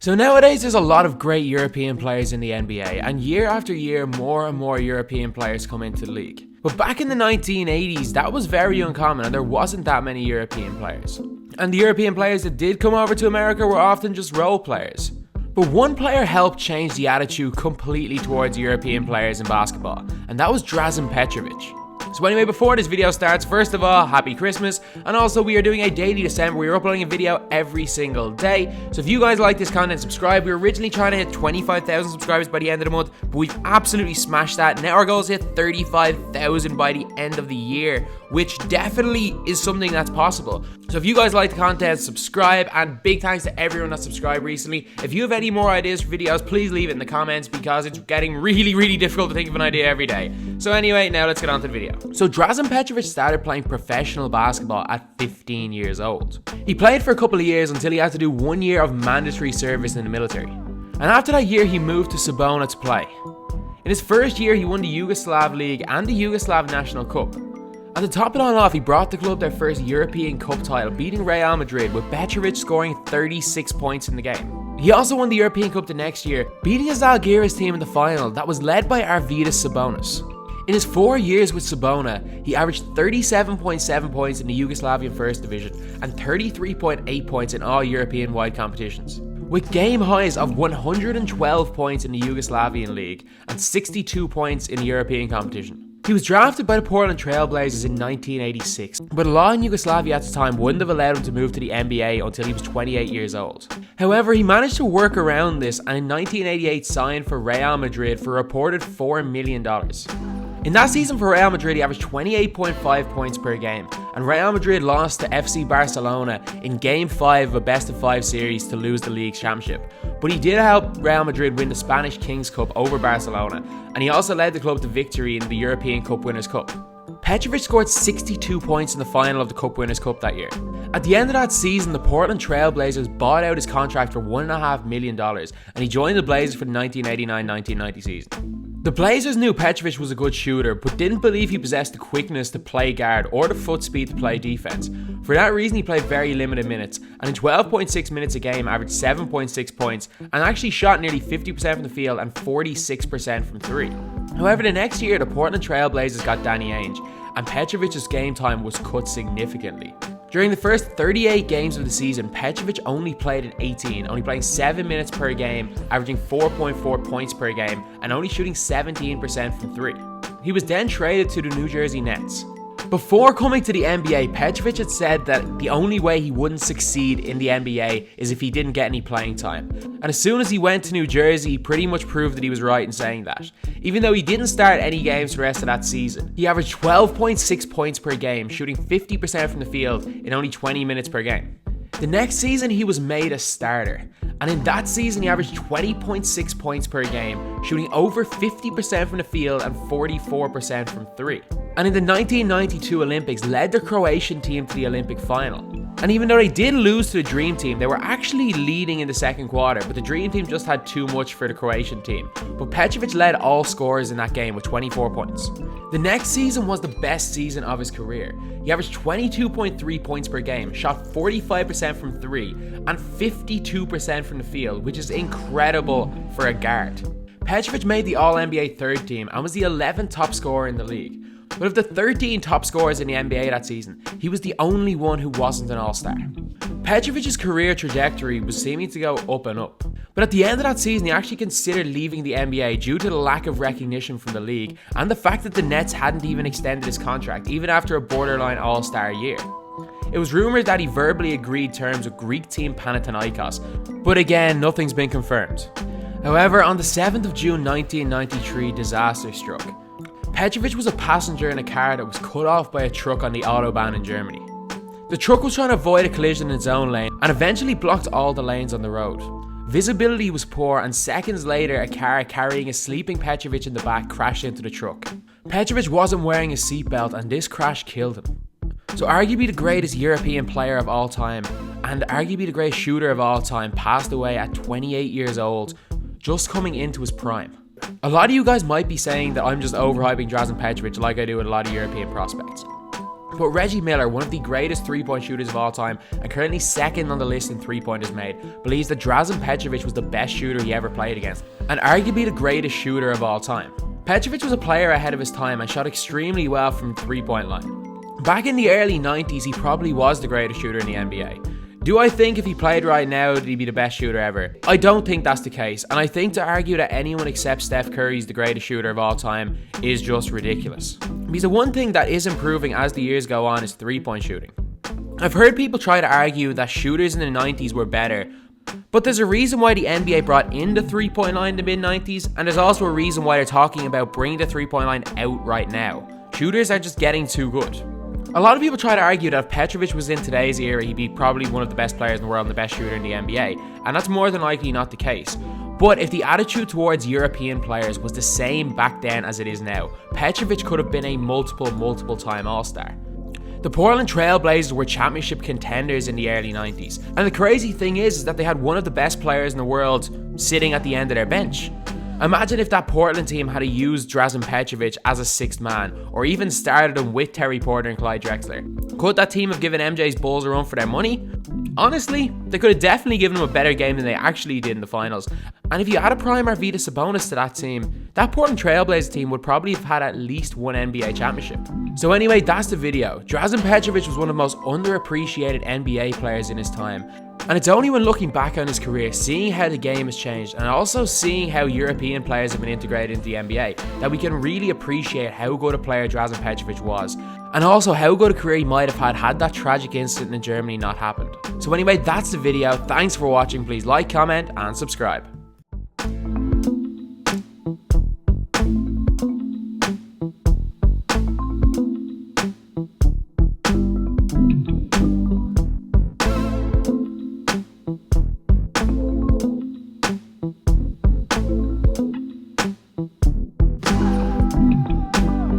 So nowadays there's a lot of great European players in the NBA, and year after year more and more European players come into the league. But back in the 1980s that was very uncommon and there wasn't that many European players. And the European players that did come over to America were often just role players. But one player helped change the attitude completely towards European players in basketball, and that was Drazen Petrovic. So anyway, before this video starts, first of all, happy Christmas, and also we are doing a daily December. We are uploading a video every single day. So if you guys like this content, subscribe. We were originally trying to hit 25,000 subscribers by the end of the month, but we've absolutely smashed that. Now our goal is to hit 35,000 by the end of the year, which definitely is something that's possible. So if you guys like the content, subscribe, and big thanks to everyone that subscribed recently. If you have any more ideas for videos, please leave it in the comments because it's getting really difficult to think of an idea every day. So anyway, now let's get on to the video. So Drazen Petrovic started playing professional basketball at 15 years old. He played for a couple of years until he had to do 1 year of mandatory service in the military. And after that year, he moved to Sabona to play. In his first year, he won the Yugoslav League and the Yugoslav National Cup. And to top it all off, he brought the club their first European Cup title, beating Real Madrid, with Petrovic scoring 36 points in the game. He also won the European Cup the next year, beating his Zalgiris team in the final that was led by Arvydas Sabonis. In his 4 years with Sabona, he averaged 37.7 points in the Yugoslavian First Division and 33.8 points in all European-wide competitions, with game highs of 112 points in the Yugoslavian League and 62 points in the European competition. He was drafted by the Portland Trailblazers in 1986, but a law in Yugoslavia at the time wouldn't have allowed him to move to the NBA until he was 28 years old. However, he managed to work around this and in 1988 signed for Real Madrid for a reported $4 million. In that season for Real Madrid, he averaged 28.5 points per game, and Real Madrid lost to FC Barcelona in Game 5 of a best-of-5 series to lose the league's championship. But he did help Real Madrid win the Spanish Kings Cup over Barcelona, and he also led the club to victory in the European Cup Winners' Cup. Petrovic scored 62 points in the final of the Cup Winners' Cup that year. At the end of that season, the Portland Trailblazers bought out his contract for $1.5 million, and he joined the Blazers for the 1989-1990 season. The Blazers knew Petrovic was a good shooter, but didn't believe he possessed the quickness to play guard or the foot speed to play defense. For that reason, he played very limited minutes, and in 12.6 minutes a game, averaged 7.6 points, and actually shot nearly 50% from the field and 46% from three. However, the next year, the Portland Trailblazers got Danny Ainge, and Petrovic's game time was cut significantly. During the first 38 games of the season, Petrovic only played in 18, only playing 7 minutes per game, averaging 4.4 points per game, and only shooting 17% from three. He was then traded to the New Jersey Nets. Before coming to the NBA, Petrovic had said that the only way he wouldn't succeed in the NBA is if he didn't get any playing time. And as soon as he went to New Jersey, he pretty much proved that he was right in saying that. Even though he didn't start any games for the rest of that season, he averaged 12.6 points per game, shooting 50% from the field in only 20 minutes per game. The next season, he was made a starter. And in that season, he averaged 20.6 points per game, shooting over 50% from the field and 44% from three. And in the 1992 Olympics, led the Croatian team to the Olympic final. And even though they did lose to the Dream Team, they were actually leading in the second quarter, but the Dream Team just had too much for the Croatian team. But Petrovic led all scorers in that game with 24 points. The next season was the best season of his career. He averaged 22.3 points per game, shot 45% from three, and 52% from the field, which is incredible for a guard. Petrovic made the All-NBA third team and was the 11th top scorer in the league. But of the 13 top scorers in the NBA that season, he was the only one who wasn't an All-Star. Petrovic's career trajectory was seeming to go up and up. But at the end of that season, he actually considered leaving the NBA due to the lack of recognition from the league and the fact that the Nets hadn't even extended his contract, even after a borderline All-Star year. It was rumored that he verbally agreed terms with Greek team Panathinaikos, but again, nothing's been confirmed. However, on the 7th of June 1993, disaster struck. Petrovic was a passenger in a car that was cut off by a truck on the Autobahn in Germany. The truck was trying to avoid a collision in its own lane and eventually blocked all the lanes on the road. Visibility was poor, and seconds later a car carrying a sleeping Petrovic in the back crashed into the truck. Petrovic wasn't wearing a seatbelt and this crash killed him. So arguably the greatest European player of all time and arguably the greatest shooter of all time passed away at 28 years old, just coming into his prime. A lot of you guys might be saying that I'm just overhyping Drazen Petrovic like I do with a lot of European prospects. But Reggie Miller, one of the greatest three-point shooters of all time and currently second on the list in three-pointers made, believes that Drazen Petrovic was the best shooter he ever played against, and arguably the greatest shooter of all time. Petrovic was a player ahead of his time and shot extremely well from three-point line. Back in the early 90s, he probably was the greatest shooter in the NBA. Do I think if he played right now, would he be the best shooter ever? I don't think that's the case, and I think to argue that anyone except Steph Curry is the greatest shooter of all time is just ridiculous. Because the one thing that is improving as the years go on is three-point shooting. I've heard people try to argue that shooters in the 90s were better, but there's a reason why the NBA brought in the three-point line in the mid-90s, and there's also a reason why they're talking about bringing the three-point line out right now. Shooters are just getting too good. A lot of people try to argue that if Petrovic was in today's era, he'd be probably one of the best players in the world and the best shooter in the NBA, and that's more than likely not the case. But if the attitude towards European players was the same back then as it is now, Petrovic could have been a multiple time All-Star. The Portland Trailblazers were championship contenders in the early 90s, and the crazy thing is that they had one of the best players in the world sitting at the end of their bench. Imagine if that Portland team had used Drazen Petrovic as a sixth man, or even started him with Terry Porter and Clyde Drexler. Could that team have given MJ's Bulls a run for their money? Honestly, they could have definitely given them a better game than they actually did in the finals. And if you add a prime Arvydas Sabonis to that team, that Portland Trailblazers team would probably have had at least one NBA championship. So anyway, that's the video. Drazen Petrovic was one of the most underappreciated NBA players in his time. And it's only when looking back on his career, seeing how the game has changed, and also seeing how European players have been integrated into the NBA, that we can really appreciate how good a player Drazen Petrovic was, and also how good a career he might have had that tragic incident in Germany not happened. So anyway, that's the video. Thanks for watching. Please like, comment, and subscribe.